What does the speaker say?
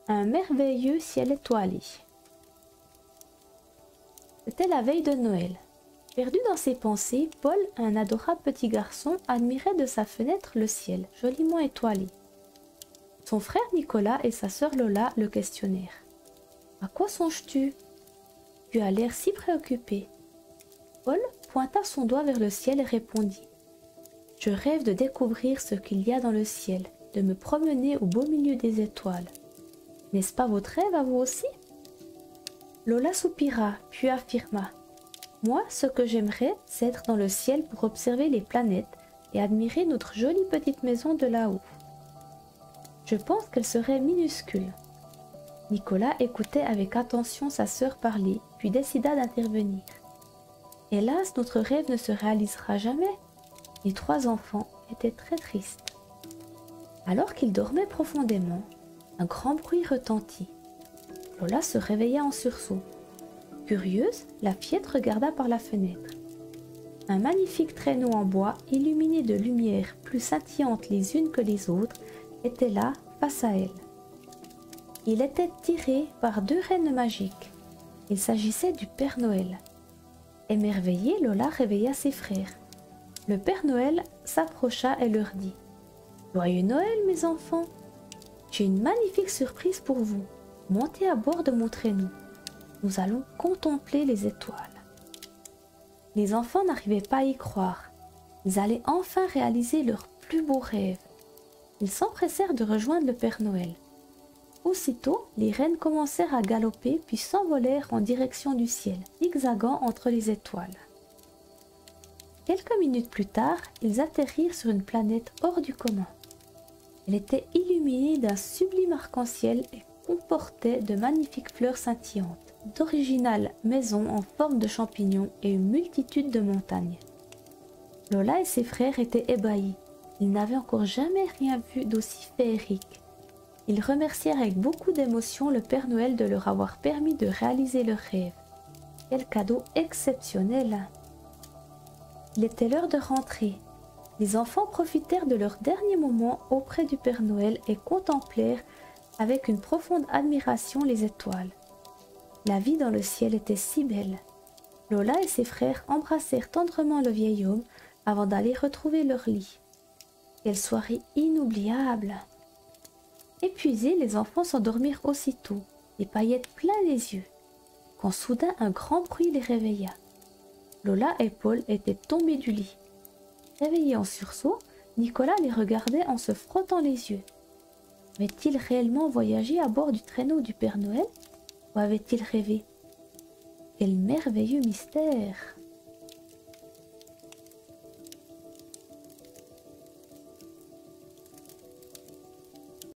Un merveilleux ciel étoilé. C'était la veille de Noël. Perdu dans ses pensées, Paul, un adorable petit garçon, admirait de sa fenêtre le ciel, joliment étoilé. Son frère Nicolas et sa sœur Lola le questionnèrent. « À quoi songes-tu ? Tu as l'air si préoccupé. » Paul pointa son doigt vers le ciel et répondit. « Je rêve de découvrir ce qu'il y a dans le ciel, de me promener au beau milieu des étoiles. N'est-ce pas votre rêve à vous aussi ?» Lola soupira, puis affirma. « Moi, ce que j'aimerais, c'est être dans le ciel pour observer les planètes et admirer notre jolie petite maison de là-haut. Je pense qu'elle serait minuscule. » Nicolas écoutait avec attention sa sœur parler, puis décida d'intervenir. « Hélas, notre rêve ne se réalisera jamais. » Les 3 enfants étaient très tristes. Alors qu'ils dormaient profondément, un grand bruit retentit. Lola se réveilla en sursaut. Curieuse, la fillette regarda par la fenêtre. Un magnifique traîneau en bois, illuminé de lumières plus scintillantes les unes que les autres, était là, face à elle. Il était tiré par 2 reines magiques. Il s'agissait du Père Noël. Émerveillée, Lola réveilla ses frères. Le Père Noël s'approcha et leur dit « Joyeux Noël, mes enfants! J'ai une magnifique surprise pour vous. Montez à bord de mon traîneau. Nous allons contempler les étoiles. » Les enfants n'arrivaient pas à y croire. Ils allaient enfin réaliser leur plus beau rêve. Ils s'empressèrent de rejoindre le Père Noël. Aussitôt, les reines commencèrent à galoper puis s'envolèrent en direction du ciel, zigzagant entre les étoiles. Quelques minutes plus tard, ils atterrirent sur une planète hors du commun. Elle était illuminée d'un sublime arc-en-ciel et comportait de magnifiques fleurs scintillantes, d'originales maisons en forme de champignons et une multitude de montagnes. Lola et ses frères étaient ébahis. Ils n'avaient encore jamais rien vu d'aussi féerique. Ils remercièrent avec beaucoup d'émotion le Père Noël de leur avoir permis de réaliser leur rêve. Quel cadeau exceptionnel! Il était l'heure de rentrer. Les enfants profitèrent de leur dernier moment auprès du Père Noël et contemplèrent avec une profonde admiration les étoiles. La vie dans le ciel était si belle. Lola et ses frères embrassèrent tendrement le vieil homme avant d'aller retrouver leur lit. Quelle soirée inoubliable! Épuisés, les enfants s'endormirent aussitôt, les paillettes plein les yeux, quand soudain un grand bruit les réveilla. Lola et Paul étaient tombés du lit. Réveillés en sursaut, Nicolas les regardait en se frottant les yeux. Avait-il réellement voyagé à bord du traîneau du Père Noël ou avait-il rêvé? Quel merveilleux mystère!